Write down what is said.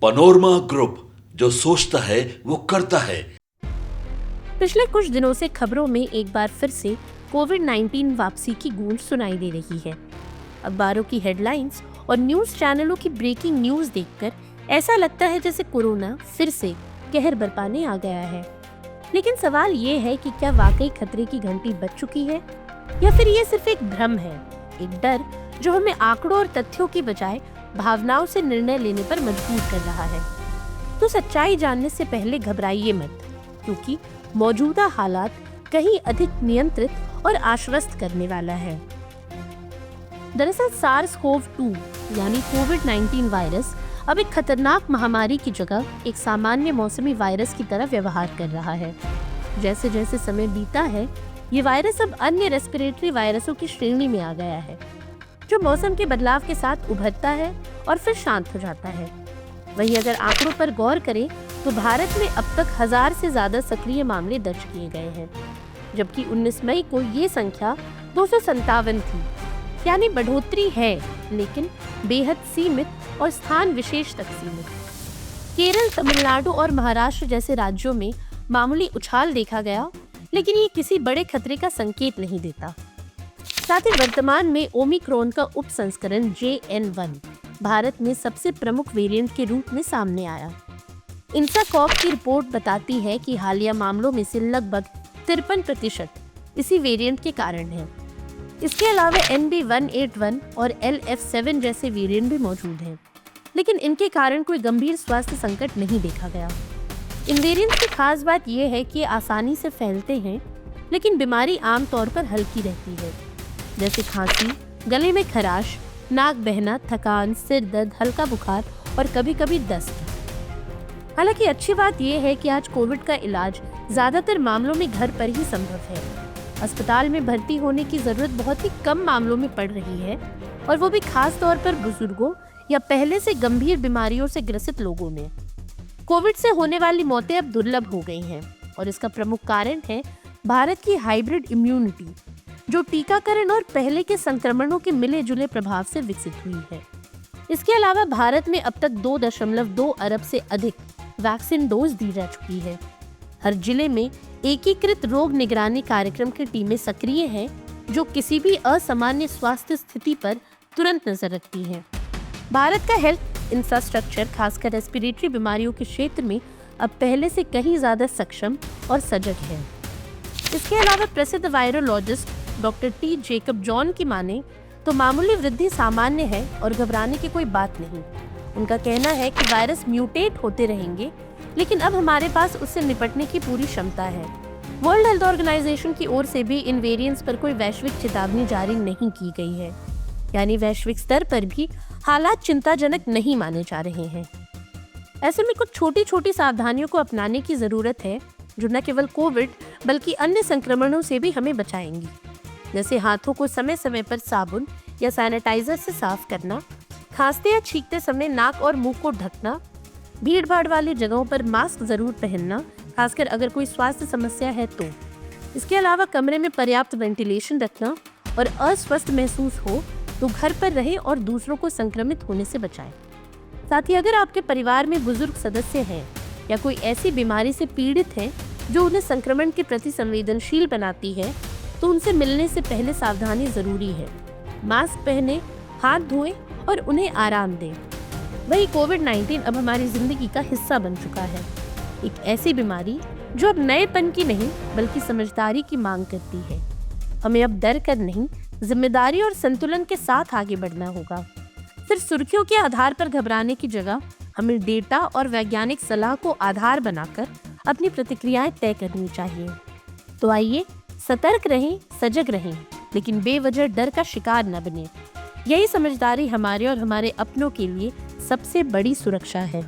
Panorama group, जो सोचता है वो करता है। पिछले कुछ दिनों से खबरों में एक बार फिर से कोविड-19 वापसी की गूंज सुनाई दे रही है। अखबारों की हेडलाइंस और न्यूज चैनलों की ब्रेकिंग न्यूज देखकर ऐसा लगता है जैसे कोरोना फिर से कहर बरपाने आ गया है। लेकिन सवाल ये है कि क्या वाकई खतरे की घंटी बज चुकी है या फिर ये सिर्फ एक भ्रम है, एक डर जो हमें आंकड़ों और तथ्यों की बजाय भावनाओं से निर्णय लेने पर मजबूर कर रहा है। तो सच्चाई जानने से पहले घबराइए मत, क्योंकि मौजूदा हालात कहीं अधिक नियंत्रित और आश्वस्त करने वाला है। दरअसल SARS-CoV-2 यानी कोविड-19 वायरस अब एक खतरनाक महामारी की जगह एक सामान्य मौसमी वायरस की तरह व्यवहार कर रहा है। जैसे जैसे समय बीता है, ये वायरस अब अन्य रेस्पिरेटरी वायरसों की श्रेणी में आ गया है, जो मौसम के बदलाव के साथ उभरता है और फिर शांत हो जाता है। वहीं अगर आंकड़ों पर गौर करें तो भारत में अब तक 1000 से ज्यादा सक्रिय मामले दर्ज किए गए हैं, जबकि 19 मई को ये संख्या 257 थी। यानी बढ़ोतरी है, लेकिन बेहद सीमित और स्थान विशेष तक सीमित। केरल, तमिलनाडु और महाराष्ट्र जैसे राज्यों में मामूली उछाल देखा गया, लेकिन ये किसी बड़े खतरे का संकेत नहीं देता। साथ ही वर्तमान में ओमिक्रॉन का उप संस्करण JN1 भारत में सबसे प्रमुख वेरिएंट के रूप में सामने आया। इंसाकॉप की रिपोर्ट बताती है कि हालिया मामलों में से लगभग 53% इसी वेरिएंट के कारण है। इसके अलावा NB181 और LF7 जैसे वेरिएंट भी मौजूद हैं, लेकिन इनके कारण कोई गंभीर स्वास्थ्य संकट नहीं देखा गया। इन वेरिएंट्स की खास बात यह है कि ये आसानी से फैलते हैं, लेकिन बीमारी आमतौर पर हल्की रहती है, जैसे खांसी, गले में खराश, नाक बहना, थकान, सिर दर्द, हल्का बुखार और कभी-कभी दस्त। हालांकि अच्छी बात यह है कि आज कोविड का इलाज ज्यादातर मामलों में घर पर ही संभव है। अस्पताल में भर्ती होने की जरूरत बहुत ही कम मामलों में पड़ रही है, और वो भी खास तौर पर बुजुर्गों या पहले से गंभीर बीमारियों से ग्रसित लोगों में। कोविड से होने वाली मौतें अब दुर्लभ हो गई हैं, और इसका प्रमुख कारण है भारत की हाइब्रिड इम्यूनिटी, जो टीकाकरण और पहले के संक्रमणों के मिले जुले प्रभाव से विकसित हुई है। इसके अलावा भारत में अब तक 2.2 अरब से अधिक वैक्सीन डोज दी जा चुकी है। हर जिले में एकीकृत रोग निगरानी कार्यक्रम की टीमें सक्रिय हैं, जो किसी भी असामान्य स्वास्थ्य स्थिति पर तुरंत नजर रखती हैं। भारत का हेल्थ इंफ्रास्ट्रक्चर खासकर रेस्पिरेटरी बीमारियों के क्षेत्र में अब पहले से कहीं ज्यादा सक्षम और सजग है। इसके अलावा प्रसिद्ध virologist doctor T. Jacob John की माने तो मामूली वृद्धि सामान्य है और घबराने की कोई बात नहीं। उनका कहना है कि वायरस म्यूटेट होते रहेंगे, लेकिन अब हमारे पास उससे निपटने की पूरी क्षमता है। वर्ल्ड हेल्थ ऑर्गेनाइजेशन की ओर से भी इन वेरिएंट्स पर कोई वैश्विक चेतावनी जारी नहीं की गई है, यानी वैश्विक स्तर पर भी हालात चिंताजनक नहीं माने जा रहे हैं। ऐसे में कुछ छोटी छोटी सावधानियों को अपनाने की जरूरत है, जो न केवल कोविड बल्कि अन्य संक्रमणों से भी हमें बचाएंगी। जैसे हाथों को समय समय पर साबुन या सैनिटाइजर से साफ करना, खांसते या छींकते समय नाक और मुंह को ढकना, भीड़ भाड़ वाली जगहों पर मास्क जरूर पहनना, खासकर अगर कोई स्वास्थ्य समस्या है तो। इसके अलावा कमरे में पर्याप्त वेंटिलेशन रखना और अस्वस्थ महसूस हो तो घर पर रहें और दूसरों को संक्रमित होने से बचाएं। साथ ही अगर आपके परिवार में बुजुर्ग सदस्य हैं या कोई ऐसी बीमारी से पीड़ित है जो उन्हें संक्रमण के प्रति संवेदनशील बनाती है, तो उनसे मिलने से पहले सावधानी जरूरी है। मास्क पहने, हाथ धोएं और उन्हें आराम दें। वही कोविड-19 अब हमारी जिंदगी का हिस्सा बन चुका है, एक ऐसी बीमारी जो अब नएपन की नहीं बल्कि समझदारी की मांग करती है। हमें अब डर कर नहीं, जिम्मेदारी और संतुलन के साथ आगे बढ़ना होगा। सिर्फ सुर्खियों के आधार पर घबराने की जगह हमें डेटा और वैज्ञानिक सलाह को आधार बनाकर अपनी प्रतिक्रियाएं तय करनी चाहिए। तो आइए सतर्क रहें, सजग रहें, लेकिन बेवजह डर का शिकार न बने। यही समझदारी हमारे और हमारे अपनों के लिए सबसे बड़ी सुरक्षा है।